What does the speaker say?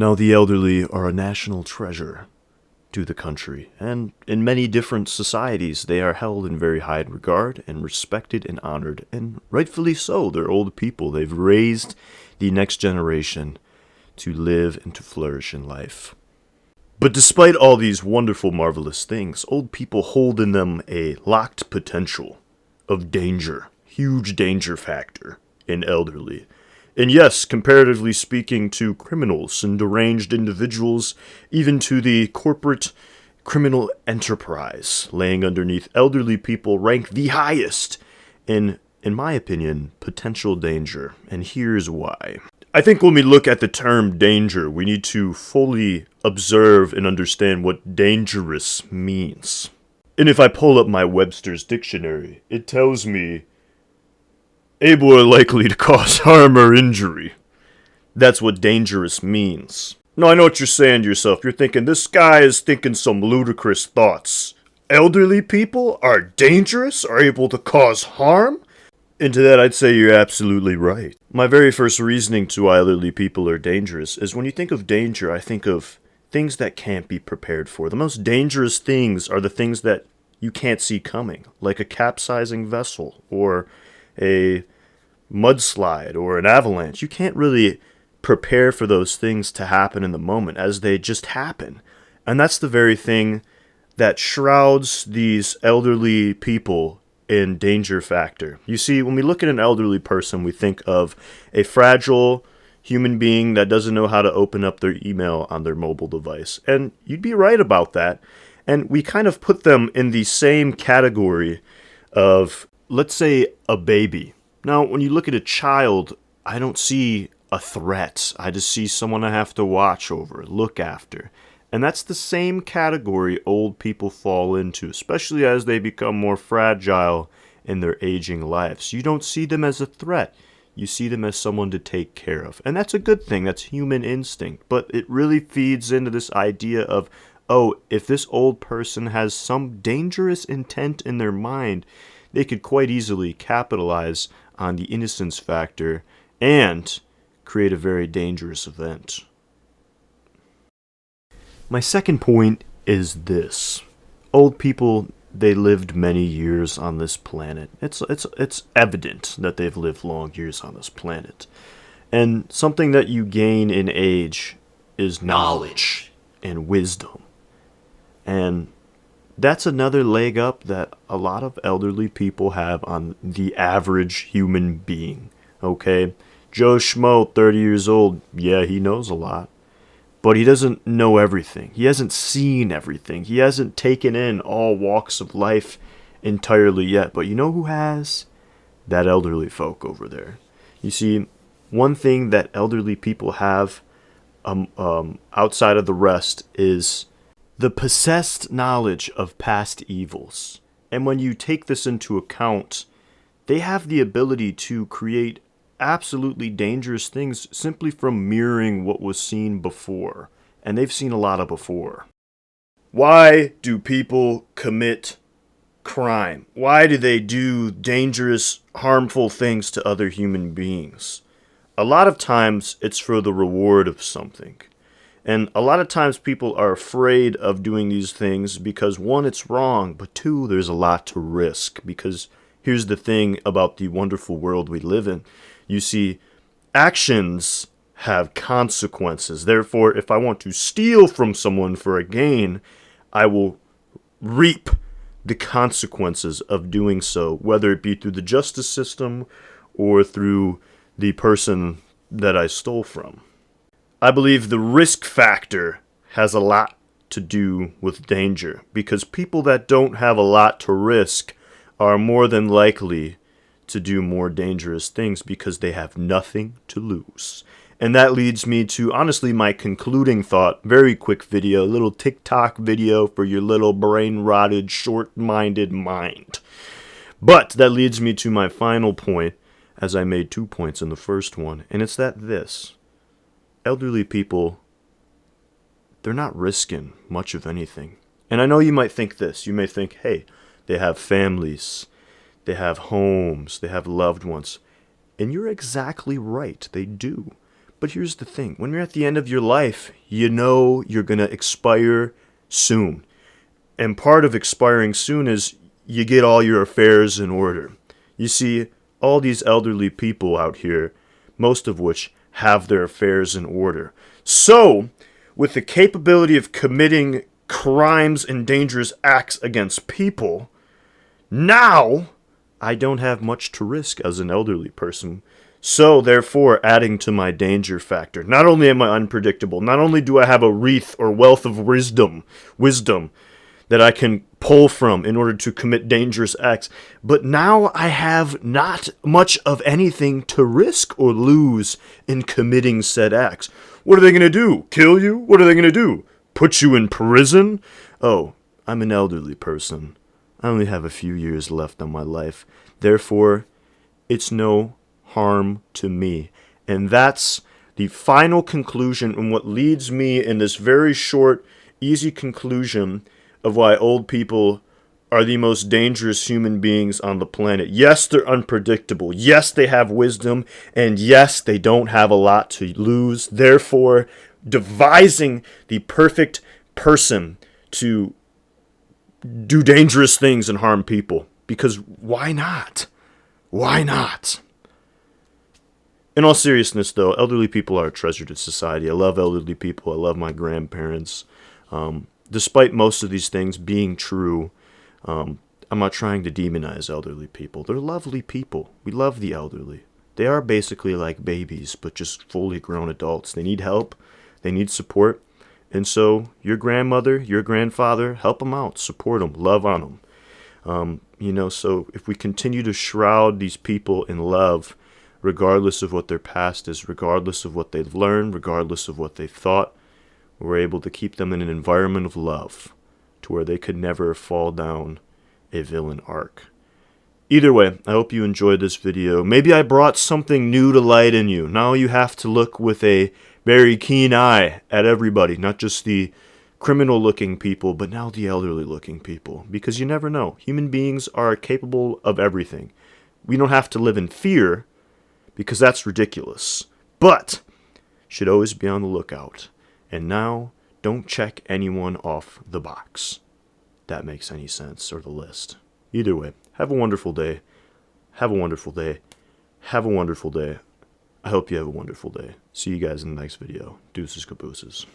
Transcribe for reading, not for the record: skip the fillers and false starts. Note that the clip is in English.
Now, the elderly are a national treasure to the country, and in many different societies, they are held in very high regard and respected and honored, and rightfully so. They're old people. They've raised the next generation to live and to flourish in life. But despite all these wonderful, marvelous things, old people hold in them a locked potential of danger, huge danger factor in elderly. And yes, comparatively speaking to criminals and deranged individuals, even to the corporate criminal enterprise laying underneath, elderly people rank the highest in my opinion, potential danger. And here's why. I think when we look at the term danger, we need to fully observe and understand what dangerous means. And if I pull up my Webster's dictionary, it tells me able or likely to cause harm or injury. That's what dangerous means. Now, I know what you're saying to yourself. You're thinking, this guy is thinking some ludicrous thoughts. Elderly people are dangerous, are able to cause harm? And to that, I'd say you're absolutely right. My very first reasoning to why elderly people are dangerous is when you think of danger, I think of things that can't be prepared for. The most dangerous things are the things that you can't see coming, like a capsizing vessel or a mudslide or an avalanche. You can't really prepare for those things to happen in the moment as they just happen. And that's the very thing that shrouds these elderly people in danger factor. You see, when we look at an elderly person, we think of a fragile human being that doesn't know how to open up their email on their mobile device. And you'd be right about that. And we kind of put them in the same category of, let's say, a baby. Now, when you look at a child, I don't see a threat. I just see someone I have to watch over, look after. And that's the same category old people fall into, especially as they become more fragile in their aging lives. You don't see them as a threat. You see them as someone to take care of. And that's a good thing. That's human instinct. But it really feeds into this idea of, oh, if this old person has some dangerous intent in their mind, they could quite easily capitalize on the innocence factor and create a very dangerous event. My second point is this. Old people, they lived many years on this planet. It's evident that they've lived long years on this planet. And something that you gain in age is knowledge and wisdom. And that's another leg up that a lot of elderly people have on the average human being. Okay? Joe Schmo, 30 years old, yeah, he knows a lot. But he doesn't know everything. He hasn't seen everything. He hasn't taken in all walks of life entirely yet. But you know who has? That elderly folk over there. You see, one thing that elderly people have outside of the rest is the possessed knowledge of past evils. And when you take this into account, they have the ability to create absolutely dangerous things simply from mirroring what was seen before. And they've seen a lot of before. Why do people commit crime? Why do they do dangerous, harmful things to other human beings? A lot of times it's for the reward of something. And a lot of times people are afraid of doing these things because, one, it's wrong, but two, there's a lot to risk. Because here's the thing about the wonderful world we live in. You see, actions have consequences. Therefore, if I want to steal from someone for a gain, I will reap the consequences of doing so, whether it be through the justice system or through the person that I stole from. I believe the risk factor has a lot to do with danger, because people that don't have a lot to risk are more than likely to do more dangerous things because they have nothing to lose. And that leads me to, honestly, my concluding thought. Very quick video, little TikTok video for your little brain-rotted, short-minded mind. But that leads me to my final point, as I made 2 points in the first one, and it's that this. Elderly people, they're not risking much of anything. And I know you might think this. You may think, hey, they have families. They have homes, they have loved ones. And you're exactly right, they do. But here's the thing. When you're at the end of your life, you know you're going to expire soon. And part of expiring soon is you get all your affairs in order. You see, all these elderly people out here, most of which have their affairs in order. So, with the capability of committing crimes and dangerous acts against people, now I don't have much to risk as an elderly person. So, therefore, adding to my danger factor. Not only am I unpredictable, not only do I have a wreath or wealth of wisdom that I can pull from in order to commit dangerous acts, but now I have not much of anything to risk or lose in committing said acts. What are they going to do? Kill you? What are they going to do? Put you in prison? Oh, I'm an elderly person. I only have a few years left on my life. Therefore, it's no harm to me. And that's the final conclusion and what leads me in this very short, easy conclusion of why old people are the most dangerous human beings on the planet. Yes, they're unpredictable. Yes, they have wisdom. And yes, they don't have a lot to lose. Therefore, devising the perfect person to do dangerous things and harm people. Because why not? Why not? In all seriousness, though, elderly people are a treasure to society. I love elderly people. I love my grandparents. Despite most of these things being true, I'm not trying to demonize elderly people. They're lovely people. We love the elderly. They are basically like babies, but just fully grown adults. They need help. They need support. And so your grandmother, your grandfather, help them out. Support them. Love on them. So if we continue to shroud these people in love, regardless of what their past is, regardless of what they've learned, regardless of what they've thought, we're able to keep them in an environment of love to where they could never fall down a villain arc. Either way, I hope you enjoyed this video. Maybe I brought something new to light in you. Now you have to look with a very keen eye at everybody, not just the criminal-looking people, but now the elderly-looking people. Because you never know. Human beings are capable of everything. We don't have to live in fear, because that's ridiculous. But should always be on the lookout. And now, don't check anyone off the box. That makes any sense, or the list. Either way, have a wonderful day. Have a wonderful day. Have a wonderful day. I hope you have a wonderful day. See you guys in the next video. Deuces cabooses.